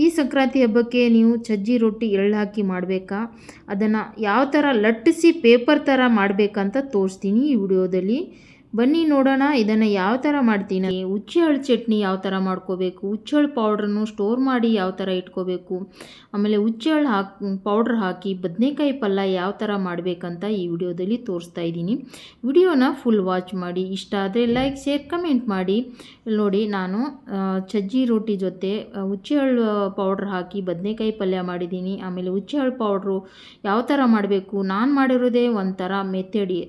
ಈ ಸಂಕ್ರಾಂತಿ ಹಬ್ಬಕ್ಕೆ ನೀವು ಸಜ್ಜಿ ರೊಟ್ಟಿ ಎಳ್ಳು ಹಾಕಿ ಮಾಡಬೇಕಾ, ಅದನ್ನು ಯಾವ ಥರ ಲಟ್ಟಿಸಿ ಪೇಪರ್ ಥರ ಮಾಡಬೇಕಂತ ತೋರಿಸ್ತೀನಿ ಈ ವಿಡಿಯೋದಲ್ಲಿ. ಬನ್ನಿ ನೋಡೋಣ ಇದನ್ನು ಯಾವ ಥರ ಮಾಡ್ತೀನಿ. ಹುಚ್ಚೆಳ್ಳು ಚಟ್ನಿ ಯಾವ ಥರ ಮಾಡ್ಕೋಬೇಕು, ಹುಚ್ಚೆಳ್ಳು ಪೌಡ್ರನ್ನು ಸ್ಟೋರ್ ಮಾಡಿ ಯಾವ ಥರ ಇಟ್ಕೋಬೇಕು, ಆಮೇಲೆ ಹುಚ್ಚೆಳ್ಳು ಪೌಡ್ರ್ ಹಾಕಿ ಬದನೆಕಾಯಿ ಪಲ್ಯ ಯಾವ ಥರ ಮಾಡಬೇಕಂತ ಈ ವಿಡಿಯೋದಲ್ಲಿ ತೋರಿಸ್ತಾ ಇದ್ದೀನಿ. ವಿಡಿಯೋನ ಫುಲ್ ವಾಚ್ ಮಾಡಿ. ಇಷ್ಟ ಆದರೆ ಲೈಕ್, ಶೇರ್, ಕಮೆಂಟ್ ಮಾಡಿ. ಇಲ್ಲಿ ನೋಡಿ, ನಾನು ಸಜ್ಜಿ ರೊಟ್ಟಿ ಜೊತೆ ಹುಚ್ಚೆಳ್ಳು ಪೌಡ್ರ್ ಹಾಕಿ ಬದನೆಕಾಯಿ ಪಲ್ಯ ಮಾಡಿದ್ದೀನಿ. ಆಮೇಲೆ ಹುಚ್ಚೆಳ್ಳು ಪೌಡ್ರು ಯಾವ ಥರ ಮಾಡಬೇಕು, ನಾನು ಮಾಡಿರೋದೇ ಒಂಥರ ಮೆಥಡಿ,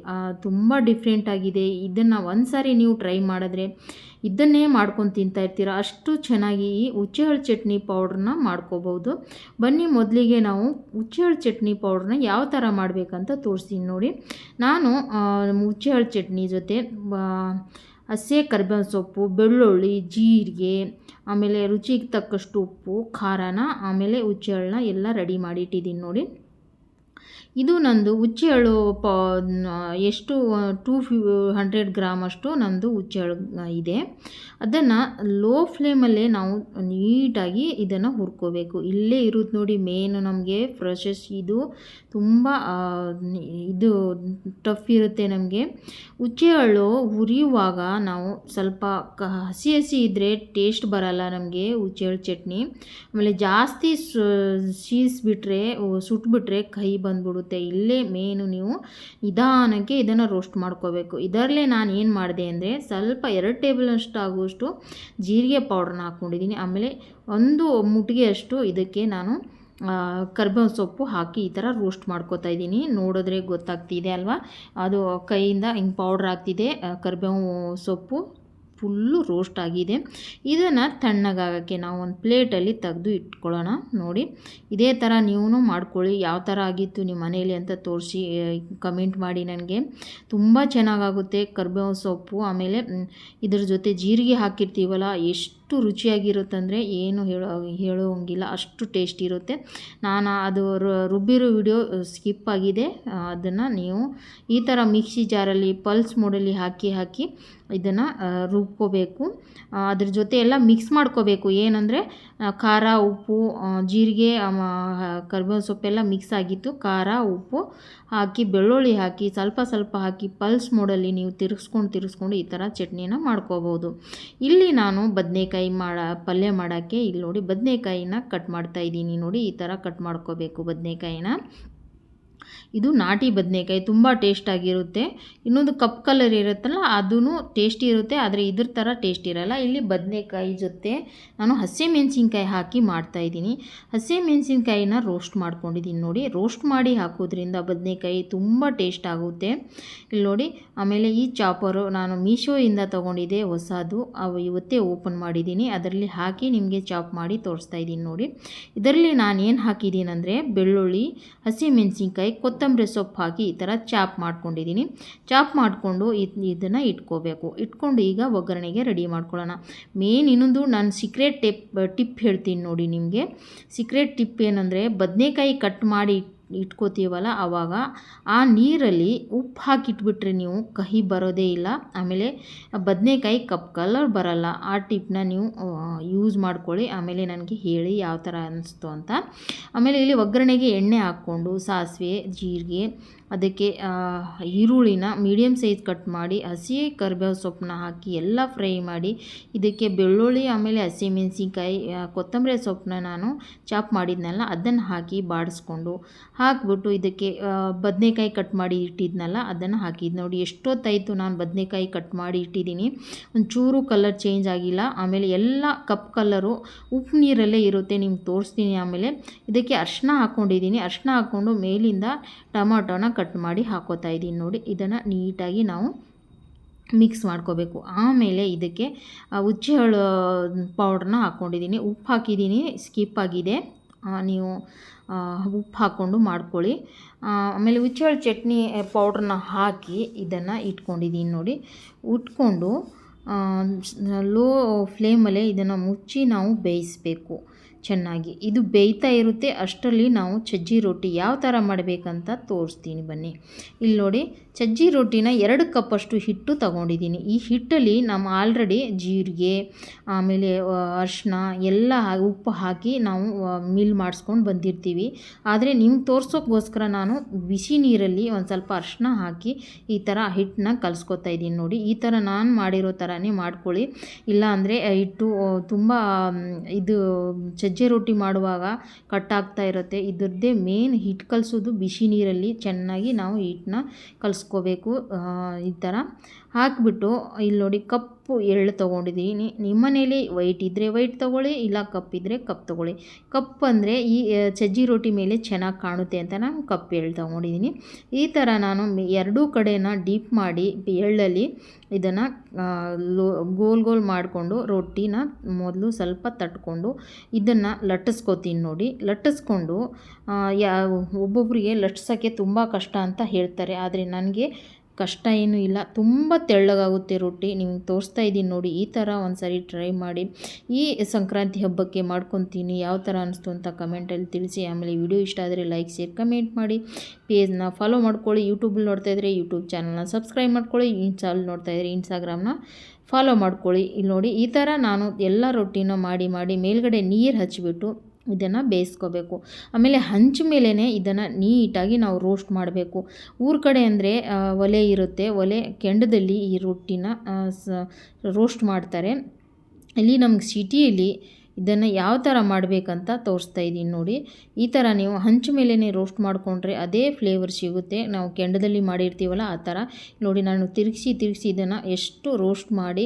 ತುಂಬ ಡಿಫ್ರೆಂಟ್ ಆಗಿದೆ. ಇದನ್ನು ಒಂದು ಸಾರಿ ನೀವು ಟ್ರೈ ಮಾಡಿದ್ರೆ ಇದನ್ನೇ ಮಾಡ್ಕೊಂಡು ತಿಂತಾ ಇರ್ತೀರ, ಅಷ್ಟು ಚೆನ್ನಾಗಿ ಈ ಹುಚ್ಚೆಳ್ಳು ಚಟ್ನಿ ಪೌಡ್ರನ್ನ ಮಾಡ್ಕೋಬೋದು. ಬನ್ನಿ ಮೊದಲಿಗೆ ನಾವು ಹುಚ್ಚೆಳ್ಳು ಚಟ್ನಿ ಪೌಡ್ರನ್ನ ಯಾವ ಥರ ಮಾಡಬೇಕಂತ ತೋರಿಸ್ತೀನಿ ನೋಡಿ. ನಾನು ಹುಚ್ಚೆಳ್ಳು ಚಟ್ನಿ ಜೊತೆ ಹಸಿ ಕರಿಬೇವಿನ ಸೊಪ್ಪು, ಬೆಳ್ಳುಳ್ಳಿ, ಜೀರಿಗೆ, ಆಮೇಲೆ ರುಚಿಗೆ ತಕ್ಕಷ್ಟು ಉಪ್ಪು, ಖಾರನ, ಆಮೇಲೆ ಹುಚ್ಚೆಳ್ಳನ್ನ ಎಲ್ಲ ರೆಡಿ ಮಾಡಿ ಇಟ್ಟಿದ್ದೀನಿ ನೋಡಿ. ಇದು ನಂದು ಹುಚ್ಚೆಳ್ಳು ಎಷ್ಟು 200 ಗ್ರಾಮ್ ಅಷ್ಟು ನಂದು ಹುಚ್ಚೆಳ್ಳು ಇದೆ. ಅದನ್ನು ಲೋ ಫ್ಲೇಮಲ್ಲೇ ನಾವು ನೀಟಾಗಿ ಇದನ್ನು ಹುರ್ಕೋಬೇಕು. ಇಲ್ಲೇ ಇರುತ್ತೆ ನೋಡಿ ಮೇನು ನಮಗೆ ಪ್ರೊಸೆಸ್. ಇದು ತುಂಬ ಇದು ಟಫ್ ಇರುತ್ತೆ ನಮಗೆ. ಹುಚ್ಚೆಳ್ಳು ಹುರಿಯುವಾಗ ನಾವು ಸ್ವಲ್ಪ ಹಸಿ ಇದ್ದರೆ ಟೇಸ್ಟ್ ಬರಲ್ಲ ನಮಗೆ ಹುಚ್ಚೆಳ್ಳು ಚಟ್ನಿ. ಆಮೇಲೆ ಜಾಸ್ತಿ ಸೀಸ್ಬಿಟ್ರೆ ಸುಟ್ಬಿಟ್ರೆ ಕೈ ಬಂದ್ಬಿಡುತ್ತೆ. ಇಲ್ಲೇ ಮೇನು ನೀವು ನಿಧಾನಕ್ಕೆ ಇದನ್ನು ರೋಸ್ಟ್ ಮಾಡ್ಕೋಬೇಕು. ಇದರಲ್ಲೇ ನಾನು ಏನು ಮಾಡಿದೆ ಅಂದರೆ ಸ್ವಲ್ಪ 2 ಟೇಬಲ್ ಅಷ್ಟು ಆಗುವಷ್ಟು ಜೀರಿಗೆ ಪೌಡ್ರನ್ನ ಹಾಕ್ಕೊಂಡಿದ್ದೀನಿ. ಆಮೇಲೆ 1 ಮುಟ್ಟಿಗೆ ಅಷ್ಟು ಇದಕ್ಕೆ ನಾನು ಕರಿಬೇವಿನ ಸೊಪ್ಪು ಹಾಕಿ ಈ ಥರ ರೋಸ್ಟ್ ಮಾಡ್ಕೋತಾ ಇದ್ದೀನಿ. ನೋಡಿದ್ರೆ ಗೊತ್ತಾಗ್ತಿದೆ ಅಲ್ವಾ, ಅದು ಕೈಯಿಂದ ಹಿಂಗೆ ಪೌಡ್ರ್ ಆಗ್ತಿದೆ. ಕರಿಬೇವು ಸೊಪ್ಪು ಫುಲ್ಲು ರೋಸ್ಟ್ ಆಗಿದೆ. ಇದನ್ನು ತಣ್ಣಗಾಗೋಕ್ಕೆ ನಾವು ಒಂದು ಪ್ಲೇಟಲ್ಲಿ ತೆಗೆದು ಇಟ್ಕೊಳ್ಳೋಣ. ನೋಡಿ, ಇದೇ ಥರ ನೀವು ಮಾಡ್ಕೊಳ್ಳಿ. ಯಾವ ಥರ ಆಗಿತ್ತು ನಿಮ್ಮ ಮನೇಲಿ ಅಂತ ತೋರಿಸಿ ಕಮೆಂಟ್ ಮಾಡಿ ನನಗೆ. ತುಂಬ ಚೆನ್ನಾಗಾಗುತ್ತೆ ಕರಿಬೇವು ಸೊಪ್ಪು. ಆಮೇಲೆ ಇದ್ರ ಜೊತೆ ಜೀರಿಗೆ ಹಾಕಿರ್ತೀವಲ್ಲ, ಎಷ್ಟು ರುಚಿಯಾಗಿರುತ್ತಂದರೆ ಏನು ಹೇಳೋಂಗಿಲ್ಲ, ಅಷ್ಟು ಟೇಸ್ಟ್ ಇರುತ್ತೆ. ನಾನು ಅದು ರುಬ್ಬಿರೋ ವಿಡಿಯೋ ಸ್ಕಿಪ್ ಆಗಿದೆ. ಅದನ್ನು ನೀವು ಈ ಥರ ಮಿಕ್ಸಿ ಜಾರಲ್ಲಿ ಪಲ್ಸ್ ಮೋಡಲ್ಲಿ ಹಾಕಿ ಇದನ್ನು ರುಬ್ಕೋಬೇಕು. ಅದ್ರ ಜೊತೆ ಎಲ್ಲ ಮಿಕ್ಸ್ ಮಾಡ್ಕೋಬೇಕು. ಏನಂದರೆ ಖಾರ, ಉಪ್ಪು, ಜೀರಿಗೆ, ಕರಿಬೇವು ಸೊಪ್ಪೆಲ್ಲ ಮಿಕ್ಸ್ ಆಗಿತ್ತು. ಖಾರ, ಉಪ್ಪು ಹಾಕಿ, ಬೆಳ್ಳುಳ್ಳಿ ಹಾಕಿ, ಸ್ವಲ್ಪ ಹಾಕಿ ಪಲ್ಸ್ ಮೋಡಲ್ಲಿ ನೀವು ತಿರುಗಿಸ್ಕೊಂಡು ಈ ಥರ ಚಟ್ನಿನ ಮಾಡ್ಕೋಬೋದು. ಇಲ್ಲಿ ನಾನು ಬದನೆಕಾಯಿ ಪಲ್ಯ ಮಾಡೋಕ್ಕೆ ಇಲ್ಲಿ ನೋಡಿ ಬದನೆಕಾಯಿನ ಕಟ್ ಮಾಡ್ತಾಯಿದ್ದೀನಿ. ನೋಡಿ, ಈ ಥರ ಕಟ್ ಮಾಡ್ಕೋಬೇಕು ಬದನೆಕಾಯಿನ. ಇದು ನಾಟಿ ಬದನೆಕಾಯಿ, ತುಂಬ ಟೇಸ್ಟಾಗಿರುತ್ತೆ. ಇನ್ನೊಂದು ಕಪ್ ಕಲರ್ ಇರುತ್ತಲ್ಲ, ಅದೂ ಟೇಸ್ಟಿ ಇರುತ್ತೆ, ಆದರೆ ಇದ್ರ ಥರ ಟೇಸ್ಟ್ ಇರೋಲ್ಲ. ಇಲ್ಲಿ ಬದನೆಕಾಯಿ ಜೊತೆ ನಾನು ಹಸಿಮೆಣಸಿನ್ಕಾಯಿ ಹಾಕಿ ಮಾಡ್ತಾಯಿದ್ದೀನಿ. ಹಸಿಮೆಣಸಿನ್ಕಾಯಿನ ರೋಸ್ಟ್ ಮಾಡ್ಕೊಂಡಿದ್ದೀನಿ ನೋಡಿ. ರೋಸ್ಟ್ ಮಾಡಿ ಹಾಕೋದ್ರಿಂದ ಬದನೆಕಾಯಿ ತುಂಬ ಟೇಸ್ಟ್ ಆಗುತ್ತೆ. ಇಲ್ಲಿ ನೋಡಿ, ಆಮೇಲೆ ಈ ಚಾಪರು ನಾನು ಮೀಶೋಯಿಂದ ತೊಗೊಂಡಿದ್ದೆ ಹೊಸದು, ಇವತ್ತೇ ಓಪನ್ ಮಾಡಿದ್ದೀನಿ. ಅದರಲ್ಲಿ ಹಾಕಿ ನಿಮಗೆ ಚಾಪ್ ಮಾಡಿ ತೋರಿಸ್ತಾ ಇದ್ದೀನಿ ನೋಡಿ. ಇದರಲ್ಲಿ ನಾನು ಏನು ಹಾಕಿದ್ದೀನಿ ಅಂದರೆ ಬೆಳ್ಳುಳ್ಳಿ, ಹಸಿಮೆಣಸಿನ್ಕಾಯಿ, ಕೊತ್ತಂಬರಿ ಸೊಪ್ಪು ಹಾಕಿ ಈ ಥರ ಚಾಪ್ ಮಾಡ್ಕೊಂಡಿದ್ದೀನಿ. ಚಾಪ್ ಮಾಡಿಕೊಂಡು ಇದನ್ನು ಇಟ್ಕೊಂಡು ಈಗ ಒಗ್ಗರಣೆಗೆ ರೆಡಿ ಮಾಡ್ಕೊಳ್ಳೋಣ. ಮೇನ್ ಇನ್ನೊಂದು ನಾನು ಸೀಕ್ರೆಟ್ ಟಿಪ್ ಹೇಳ್ತೀನಿ ನೋಡಿ ನಿಮಗೆ. ಸೀಕ್ರೆಟ್ ಟಿಪ್ ಏನಂದರೆ, ಬದನೆಕಾಯಿ ಕಟ್ ಮಾಡಿ ಇಟ್ಕೋತೀವಲ್ಲ, ಆವಾಗ ಆ ನೀರಲ್ಲಿ ಉಪ್ಪು ಹಾಕಿಟ್ಬಿಟ್ರೆ ನೀವು ಕಹಿ ಬರೋದೇ ಇಲ್ಲ. ಆಮೇಲೆ ಬದನೆಕಾಯಿ ಕಪ್ ಕಲರ್ ಬರಲ್ಲ. ಆ ಟಿಪ್ನ ನೀವು ಯೂಸ್ ಮಾಡ್ಕೊಳ್ಳಿ. ಆಮೇಲೆ ನನಗೆ ಹೇಳಿ ಯಾವ ಥರ ಅನ್ನಿಸ್ತು ಅಂತ. ಆಮೇಲೆ ಇಲ್ಲಿ ಒಗ್ಗರಣೆಗೆ ಎಣ್ಣೆ ಹಾಕ್ಕೊಂಡು ಸಾಸಿವೆ, ಜೀರಿಗೆ, ಅದಕ್ಕೆ ಈರುಳ್ಳಿನ ಮೀಡಿಯಮ್ ಸೈಜ್ ಕಟ್ ಮಾಡಿ, ಹಸಿ ಕರಿಬೇವು ಸೊಪ್ಪನ್ನ ಹಾಕಿ ಎಲ್ಲ ಫ್ರೈ ಮಾಡಿ, ಇದಕ್ಕೆ ಬೆಳ್ಳುಳ್ಳಿ, ಆಮೇಲೆ ಹಸಿಮೆಣಸಿನ್ಕಾಯಿ, ಕೊತ್ತಂಬರಿ ಸೊಪ್ಪನ್ನ ನಾನು ಚಾಪ್ ಮಾಡಿದ್ನಲ್ಲ ಅದನ್ನು ಹಾಕಿ ಬಾಡಿಸ್ಕೊಂಡು ಹಾಕ್ಬಿಟ್ಟು ಇದಕ್ಕೆ ಬದನೆಕಾಯಿ ಕಟ್ ಮಾಡಿ ಇಟ್ಟಿದ್ನಲ್ಲ ಅದನ್ನು ಹಾಕಿದ್ದು ನೋಡಿ. ಎಷ್ಟೊತ್ತಾಯಿತು ನಾನು ಬದನೆಕಾಯಿ ಕಟ್ ಮಾಡಿ ಇಟ್ಟಿದ್ದೀನಿ, ಒಂಚೂರು ಕಲರ್ ಚೇಂಜ್ ಆಗಿಲ್ಲ. ಆಮೇಲೆ ಎಲ್ಲ ಕಪ್ ಕಲರು ಉಪ್ಪು ನೀರಲ್ಲೇ ಇರುತ್ತೆ, ನಿಮ್ಗೆ ತೋರಿಸ್ತೀನಿ. ಆಮೇಲೆ ಇದಕ್ಕೆ ಅರಿಶಿನ ಹಾಕ್ಕೊಂಡಿದ್ದೀನಿ. ಅರಿಶಿನ ಹಾಕ್ಕೊಂಡು ಮೇಲಿಂದ ಟೊಮಾಟೋನ ಕಟ್ ಮಾಡಿ ಹಾಕೋತಾ ಇದ್ದೀನಿ ನೋಡಿ. ಇದನ್ನು ನೀಟಾಗಿ ನಾವು ಮಿಕ್ಸ್ ಮಾಡ್ಕೋಬೇಕು. ಆಮೇಲೆ ಇದಕ್ಕೆ ಹುಚ್ಚೆಳ್ಳು ಪೌಡ್ರನ್ನ ಹಾಕ್ಕೊಂಡಿದ್ದೀನಿ. ಉಪ್ಪು ಹಾಕಿದ್ದೀನಿ, ಸ್ಕಿಪ್ ಆಗಿದೆ, ನೀವು ಉಪ್ಪು ಹಾಕ್ಕೊಂಡು ಮಾಡ್ಕೊಳ್ಳಿ. ಆಮೇಲೆ ಹುಚ್ಚೆಳ್ಳು ಚಟ್ನಿ ಪೌಡ್ರನ್ನ ಹಾಕಿ ಇದನ್ನು ಇಟ್ಕೊಂಡಿದ್ದೀನಿ ನೋಡಿ. ಲೋ ಫ್ಲೇಮಲ್ಲೇ ಇದನ್ನು ಮುಚ್ಚಿ ನಾವು ಬೇಯಿಸಬೇಕು. ಚೆನ್ನಾಗಿ. ಇದು ಬೇಯ್ತಾ ಇರುತ್ತೆ, ಅಷ್ಟರಲ್ಲಿ ನಾವು ಸಜ್ಜಿ ರೊಟ್ಟಿ ಯಾವ ಥರ ಮಾಡಬೇಕಂತ ತೋರಿಸ್ತೀನಿ ಬನ್ನಿ. ಇಲ್ಲಿ ನೋಡಿ, ಸಜ್ಜಿ ರೊಟ್ಟಿನ 2 ಕಪ್ಪಷ್ಟು ಹಿಟ್ಟು ತಗೊಂಡಿದ್ದೀನಿ. ಈ ಹಿಟ್ಟಲ್ಲಿ ನಾವು ಆಲ್ರೆಡಿ ಜೀರಿಗೆ, ಆಮೇಲೆ ಅರಿಶಿನ ಎಲ್ಲ ಉಪ್ಪು ಹಾಕಿ ನಾವು ಮಿಲ್ ಮಾಡಿಸ್ಕೊಂಡು ಬಂದಿರ್ತೀವಿ. ಆದರೆ ನಿಮ್ಗೆ ತೋರ್ಸೋಕ್ಕೋಸ್ಕರ ನಾನು ಬಿಸಿ ನೀರಲ್ಲಿ ಒಂದು ಸ್ವಲ್ಪ ಅರಿಶಿನ ಹಾಕಿ ಈ ಥರ ಹಿಟ್ಟನ್ನ ಕಲಿಸ್ಕೊತಾ ಇದ್ದೀನಿ. ನೋಡಿ, ಈ ಥರ ನಾನು ಮಾಡಿರೋ ಥರನೇ ಮಾಡ್ಕೊಳ್ಳಿ. ಇಲ್ಲ ಅಂದರೆ ಹಿಟ್ಟು ತುಂಬ ಇದು ಸಜ್ಜೆ ರೊಟ್ಟಿ ಮಾಡುವಾಗ ಕಟ್ಟಾಗ್ತಾ ಇರುತ್ತೆ. ಇದ್ರದ್ದೇ ಮೇನ್ ಹಿಟ್ಟು ಕಲಿಸೋದು ಬಿಸಿ ನೀರಲ್ಲಿ ಚೆನ್ನಾಗಿ ನಾವು ಹಿಟ್ಟನ್ನ ಕಲಿಸ್ಕೋಬೇಕು. ಈ ಥರ ಹಾಕಿಬಿಟ್ಟು ಇಲ್ಲಿ ನೋಡಿ, ಕಪ್ಪು ಎಳ್ಳು ತೊಗೊಂಡಿದ್ದೀನಿ. ನಿಮ್ಮ ಮನೇಲಿ ವೈಟ್ ಇದ್ದರೆ ವೈಟ್ ತೊಗೊಳ್ಳಿ, ಇಲ್ಲ ಕಪ್ಪಿದ್ದರೆ ಕಪ್ ತೊಗೊಳ್ಳಿ. ಕಪ್ ಅಂದರೆ ಈ ಸಜ್ಜಿ ರೊಟ್ಟಿ ಮೇಲೆ ಚೆನ್ನಾಗಿ ಕಾಣುತ್ತೆ ಅಂತ ನಾನು ಕಪ್ ಎಳ್ಳು ತೊಗೊಂಡಿದ್ದೀನಿ. ಈ ಥರ ನಾನು ಎರಡೂ ಕಡೆನ ಡೀಪ್ ಮಾಡಿ ಎಳ್ಳಲ್ಲಿ ಇದನ್ನು ಗೋಲ್ ಗೋಲ್ ಮಾಡಿಕೊಂಡು ರೊಟ್ಟಿನ ಮೊದಲು ಸ್ವಲ್ಪ ತಟ್ಕೊಂಡು ಇದನ್ನು ಲಟ್ಟಿಸ್ಕೋತೀನಿ. ನೋಡಿ, ಲಟ್ಟಿಸ್ಕೊಂಡು ಒಬ್ಬೊಬ್ಬರಿಗೆ ಲಟ್ಸೋಕ್ಕೆ ತುಂಬ ಕಷ್ಟ ಅಂತ ಹೇಳ್ತಾರೆ. ಆದರೆ ನನಗೆ ಕಷ್ಟ ಏನೂ ಇಲ್ಲ, ತುಂಬ ತೆಳ್ಳಗಾಗುತ್ತೆ ರೊಟ್ಟಿ. ನಿಮ್ಗೆ ತೋರಿಸ್ತಾ ಇದ್ದೀನಿ ನೋಡಿ. ಈ ಥರ ಒಂದು ಸಾರಿ ಟ್ರೈ ಮಾಡಿ. ಈ ಸಂಕ್ರಾಂತಿ ಹಬ್ಬಕ್ಕೆ ಮಾಡ್ಕೊತೀನಿ. ಯಾವ ಥರ ಅನ್ನಿಸ್ತು ಅಂತ ಕಮೆಂಟಲ್ಲಿ ತಿಳಿಸಿ. ಆಮೇಲೆ ವಿಡಿಯೋ ಇಷ್ಟ ಆದರೆ ಲೈಕ್, ಶೇರ್, ಕಮೆಂಟ್ ಮಾಡಿ. ಪೇಜ್ನ ಫಾಲೋ ಮಾಡ್ಕೊಳ್ಳಿ. ಯೂಟ್ಯೂಬಲ್ಲಿ ನೋಡ್ತಾಯಿದ್ರೆ ಯೂಟ್ಯೂಬ್ ಚಾನಲ್ನ ಸಬ್ಸ್ಕ್ರೈಬ್ ಮಾಡ್ಕೊಳ್ಳಿ. ಇನ್ಸ್ಟಾಲ್ಲಿ ನೋಡ್ತಾಯಿದ್ರೆ ಇನ್ಸ್ಟಾಗ್ರಾಮ್ನ ಫಾಲೋ ಮಾಡ್ಕೊಳ್ಳಿ. ಇಲ್ಲಿ ನೋಡಿ, ಈ ಥರ ನಾನು ಎಲ್ಲ ರೊಟ್ಟಿನ ಮಾಡಿ ಮೇಲ್ಗಡೆ ನೀರು ಹಚ್ಚಿಬಿಟ್ಟು ಇದನ್ನು ಬೇಯಿಸ್ಕೋಬೇಕು. ಆಮೇಲೆ ಹಂಚು ಮೇಲೇ ಇದನ್ನು ನೀಟಾಗಿ ನಾವು ರೋಸ್ಟ್ ಮಾಡಬೇಕು. ಊರ ಕಡೆ ಅಂದರೆ ಒಲೆ ಇರುತ್ತೆ, ಒಲೆ ಕೆಂಡದಲ್ಲಿ ಈ ರೊಟ್ಟಿನ ರೋಸ್ಟ್ ಮಾಡ್ತಾರೆ. ಇಲ್ಲಿ ನಮ್ಗೆ ಸಿಟಿಯಲ್ಲಿ ಇದನ್ನು ಯಾವ ಥರ ಮಾಡಬೇಕಂತ ತೋರಿಸ್ತಾ ಇದ್ದೀನಿ ನೋಡಿ. ಈ ಥರ ನೀವು ಹಂಚು ಮೇಲೇ ರೋಸ್ಟ್ ಮಾಡಿಕೊಂಡ್ರೆ ಅದೇ ಫ್ಲೇವರ್ ಸಿಗುತ್ತೆ, ನಾವು ಕೆಂಡದಲ್ಲಿ ಮಾಡಿರ್ತೀವಲ್ಲ ಆ ಥರ. ನೋಡಿ, ನಾನು ತಿರುಗಿಸಿ ಇದನ್ನು ಎಷ್ಟು ರೋಸ್ಟ್ ಮಾಡಿ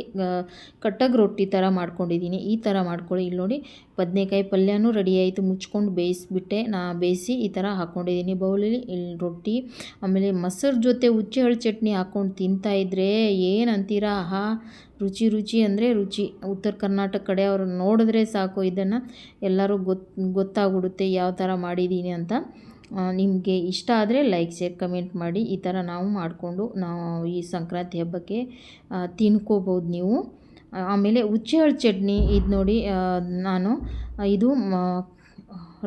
ಕಟ್ಟಗೆ ರೊಟ್ಟಿ ಥರ ಮಾಡ್ಕೊಂಡಿದ್ದೀನಿ. ಈ ಥರ ಮಾಡ್ಕೊಳ್ಳಿ. ಇಲ್ಲಿ ನೋಡಿ, ಬದನೆಕಾಯಿ ಪಲ್ಯನೂ ರೆಡಿ ಆಯಿತು. ಮುಚ್ಕೊಂಡು ಬೇಯಿಸಿ ಈ ಥರ ಹಾಕ್ಕೊಂಡಿದ್ದೀನಿ ಬೌಲಲ್ಲಿ. ಇಲ್ಲಿ ರೊಟ್ಟಿ, ಆಮೇಲೆ ಮೊಸರು ಜೊತೆ ಹುಚ್ಚೆಹಳ್ಳು ಚಟ್ನಿ ಹಾಕ್ಕೊಂಡು ತಿಂತಾಯಿದ್ರೆ ಏನು ಅಂತೀರಾ, ಆಹಾ, ರುಚಿ ಅಂದರೆ ರುಚಿ. ಉತ್ತರ ಕರ್ನಾಟಕ ಕಡೆ ಅವರು ನೋಡಿದ್ರೆ ಸಾಕು, ಇದನ್ನು ಎಲ್ಲರೂ ಗೊತ್ತಾಗ್ಬಿಡುತ್ತೆ ಯಾವ ಥರ ಮಾಡಿದ್ದೀನಿ ಅಂತ. ನಿಮಗೆ ಇಷ್ಟ ಆದರೆ ಲೈಕ್, ಶೇರ್, ಕಮೆಂಟ್ ಮಾಡಿ. ಈ ಥರ ನಾವು ಮಾಡಿಕೊಂಡು ನಾವು ಈ ಸಂಕ್ರಾಂತಿ ಹಬ್ಬಕ್ಕೆ ತಿನ್ಕೋಬೋದು ನೀವು. ಆಮೇಲೆ ಹುಚ್ಚೆಹಳ್ಳು ಚಟ್ನಿ ಇದು ನೋಡಿ, ನಾನು ಇದು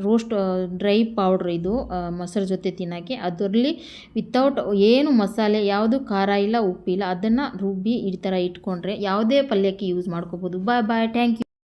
ರೋಸ್ಟ್ ಡ್ರೈ ಪೌಡ್ರ್, ಇದು ಮೊಸರು ಜೊತೆ ತಿನ್ನೋಕ್ಕೆ. ಅದರಲ್ಲಿ ವಿತೌಟ್ ಏನು ಮಸಾಲೆ, ಯಾವುದು ಖಾರ ಇಲ್ಲ, ಉಪ್ಪಿಲ್ಲ, ಅದನ್ನು ರುಬ್ಬಿ ಈ ಥರ ಇಟ್ಕೊಂಡ್ರೆ ಯಾವುದೇ ಪಲ್ಯಕ್ಕೆ ಯೂಸ್ ಮಾಡ್ಕೋಬೋದು. Bye thank you.